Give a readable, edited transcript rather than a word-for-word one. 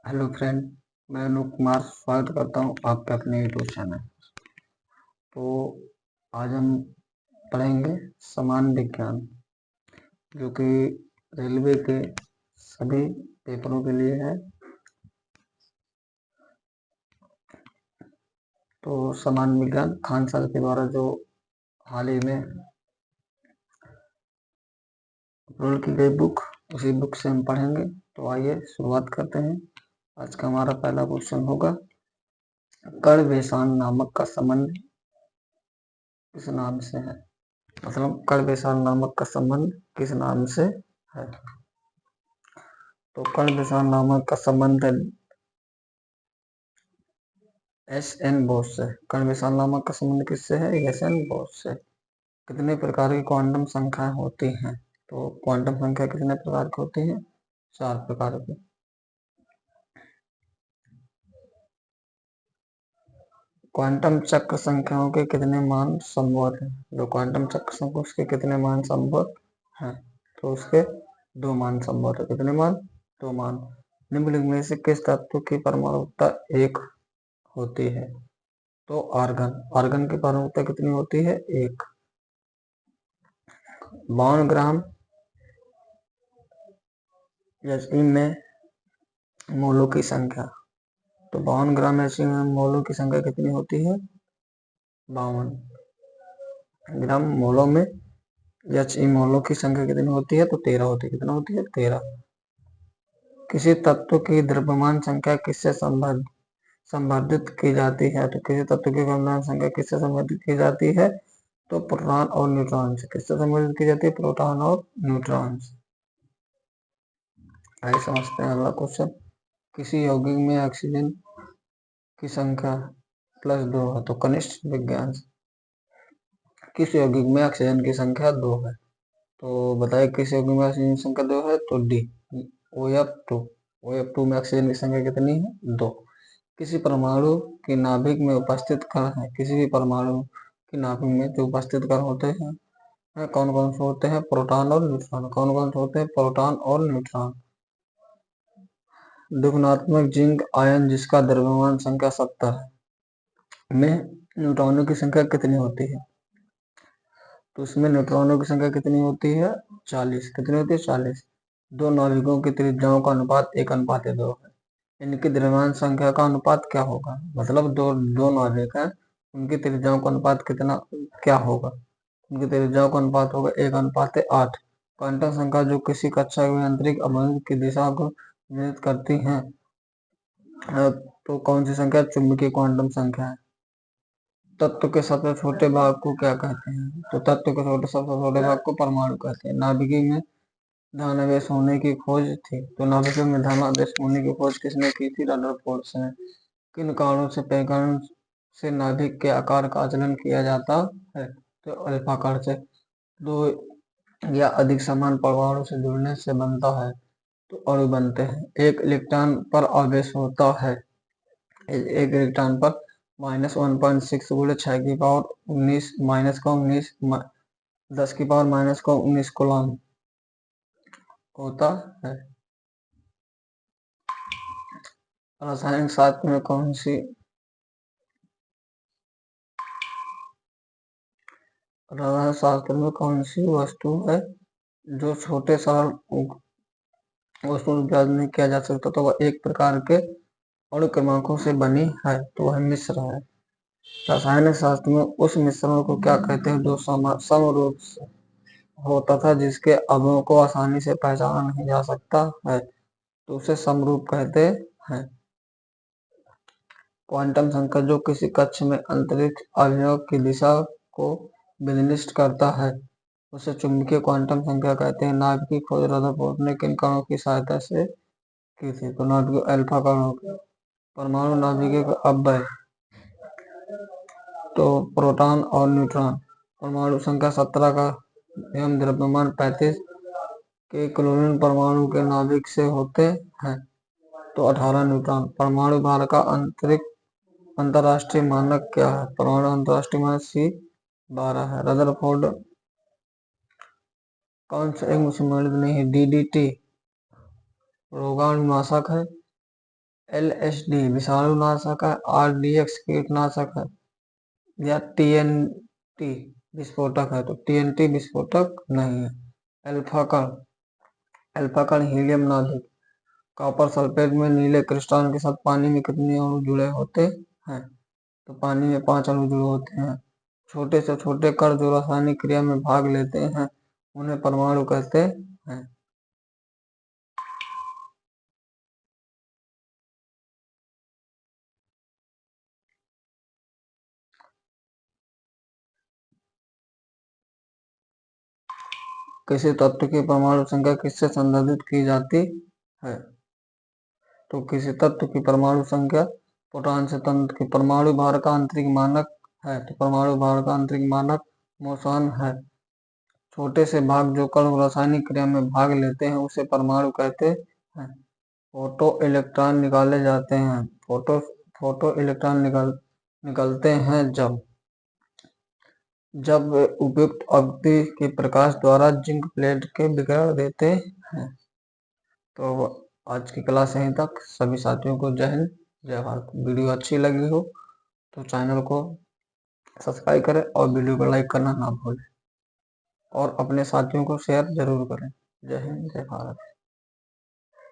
Hello friend, मैं अनूप कुमार स्वागत करता हूँ आपके अपने यूट्यूब चैनल। तो आज हम पढ़ेंगे समान विज्ञान, जो कि रेलवे के सभी पेपरों के लिए है। तो समान विज्ञान खान सर के द्वारा जो हाल ही में अपलोड की गई बुक, उसी बुक से हम पढ़ेंगे। तो आइए शुरुआत करते हैं। आज का हमारा पहला क्वेश्चन होगा, कण बेसान नामक का संबंध किस नाम से है? मतलब कण बेसान नामक का संबंध किस नाम से है? तो कण बेसान नामक का संबंध एस.एन. बोस से। कण बेसान नामक का संबंध किससे है? एस.एन. बोस से। कितने प्रकार की क्वांटम संख्याएं होती हैं? तो क्वांटम संख्या कितने प्रकार की होती हैं? 4 प्रकार की। क्वांटम चक्र संख्याओं के कितने मान संभव हैं? जो क्वांटम चक्र संख्या उसके कितने मान संभव हैं? तो उसके 2 मान संभव है। कितने मान? 2 मान। निम्नलिखित में से किस तत्व की परमाणुता 1 होती है? तो आर्गन। आर्गन की परमाणुता कितनी होती है? 1। 52 ग्राम एचई में मोलों की संख्या। तो 52 ग्राम एचई में मोलों की संख्या कितनी होती है? 52 ग्राम मोलों में एचई मोलों की संख्या कितनी होती है? तो 13 होती है। कितना होती है? 13। किसी तत्व की द्रव्यमान संख्या किससे संबंधित की जाती है? तो किसी तत्व की द्रव्यमान संख्या किससे संबंधित की जाती है? तो प्रोटॉन और न्यूट्रॉन से। किससे संबंधित की जाती है? प्रोटॉन और न्यूट्रॉन से। आइए समझते हैं अगला क्वेश्चन। किसी यौगिक में ऑक्सीजन की संख्या +2 है, तो कनिष्ठ विज्ञान से। किस यौगिक में ऑक्सीजन की संख्या 2 है? तो बताइए किस यौगिक में ऑक्सीजन की संख्या 2 है? तो डी, OF2। OF2 में ऑक्सीजन की संख्या कितनी है? 2। किसी परमाणु की नाभिक में उपस्थित कण है, किसी भी परमाणु की नाभिक में जो उपस्थित कण होते हैं कौन कौन से होते हैं? प्रोटॉन और न्यूट्रॉन। कौन कौन से होते हैं? प्रोटॉन और न्यूट्रॉन। द्विगुणात्मक जिंक आयन जिसका द्रव्यमान संख्या 70 है में न्यूट्रॉनों की संख्या कितनी होती है? तो इसमें न्यूट्रॉनों की संख्या कितनी होती है? 40। कितनी होती है? 40। दो नाभिकों की त्रिज्याओं का अनुपात 1:2 है। इनकी द्रव्यमान संख्या का अनुपात क्या होगा? मतलब दो नाभिक हैं, उनकी त्रिज्याओं का अनुपात कितना क्या होगा? उनकी त्रिज्याओं का अनुपात होगा 1:8। क्वांटम संख्या जो किसी कक्षा में आंतरिक अवयव की दिशा को निर्धारित करती हैं, तो कौन सी संख्या चुंबकीय क्वांटम संख्या है? तत्व के सबसे छोटे भाग को क्या कहते हैं? तो तत्व के सबसे छोटे भाग को परमाणु कहते हैं। नाभिकी में धनावेश होने की खोज थी, तो नाभिकी में धनावेश होने की खोज किसने की थी? रदरफोर्ड ने। किन कारणों से परिकर्ण से नाभिक के आकार का आकलन किया जाता है? तो अल्पाकार से। दो या अधिक समान परमाणु से जुड़ने से बनता है, तो अणु बनते हैं। एक इलेक्ट्रॉन पर आवेश होता है, एक इलेक्ट्रॉन पर -1.6 गुणे 6 की पावर 19 10 की पावर -19 कूलम्ब होता है। रासायनिक शास्त्र में कौन सी वस्तु है जो छोटे सरल वस्तु का नहीं किया जा सकता, तो वह एक प्रकार के अणु क्रमांकों से बनी है, तो वह मिश्र है। रासायनिक शास्त्र में उस मिश्रण को क्या कहते हैं जो समरूप हो तथा जिसके अणुओं को आसानी से पहचाना नहीं जा सकता है, तो उसे समरूप कहते हैं। क्वांटम संख्या जो किसी कक्ष में अंतरिक्ष अवयव की दिशा को निर्दिष्ट करता है, उसे चुंबकीय क्वांटम संख्या कहते हैं। नाभिक की खोज रदरफोर्ड ने किन कणों की सहायता से की थी? तो नाभिक अल्फा कणों की। परमाणु नाभिक का अव्यय, तो प्रोटॉन और न्यूट्रॉन। परमाणु संख्या 17 का एवं द्रव्यमान 35 के क्लोरीन परमाणु के नाभिक से होते हैं, तो 18 न्यूट्रॉन। परमाणु भार का अंतरराष्ट्रीय मानक क्या है? परमाणु अंतरराष्ट्रीय मानक C12 है। रदरफोर्ड कौन सा एक सम्मिलित नहीं है? DDT रोगाणुनाशक है। LSD विषाणु नाशक है, RDX कीटनाशक है, या TNT विस्फोटक है? तो TNT विस्फोटक नहीं है। अल्फा कण हीलियम नाभिक। कॉपर सल्फेट में नीले क्रिस्टल के साथ पानी में कितने अणु जुड़े होते हैं? तो पानी में 5 अणु जुड़े होते हैं। छोटे से छोटे कण जो रासायनिक क्रिया में भाग लेते हैं उन्हें परमाणु कहते हैं। किसी तत्व की परमाणु संख्या किससे संदर्भित की जाती है? तो किसी तत्व की परमाणु संख्या प्रोटॉन से तंत्र की परमाणु भार का आंतरिक मानक है। तो परमाणु भार का आंतरिक मानक मोसन है। छोटे से भाग जो कण रासायनिक क्रिया में भाग लेते हैं उसे परमाणु कहते हैं। फोटो इलेक्ट्रॉन निकाले जाते हैं। फोटो इलेक्ट्रॉन निकलते हैं जब उपयुक्त अवधि के प्रकाश द्वारा जिंक प्लेट के विकिरण देते हैं। तो आज की क्लास यहीं तक। सभी साथियों को जय हिंद, जय भारत। वीडियो अच्छी लगी हो तो चैनल को सब्सक्राइब करें और वीडियो को लाइक करना ना भूलें, और अपने साथियों को शेयर जरूर करें। जय हिंद, जय भारत।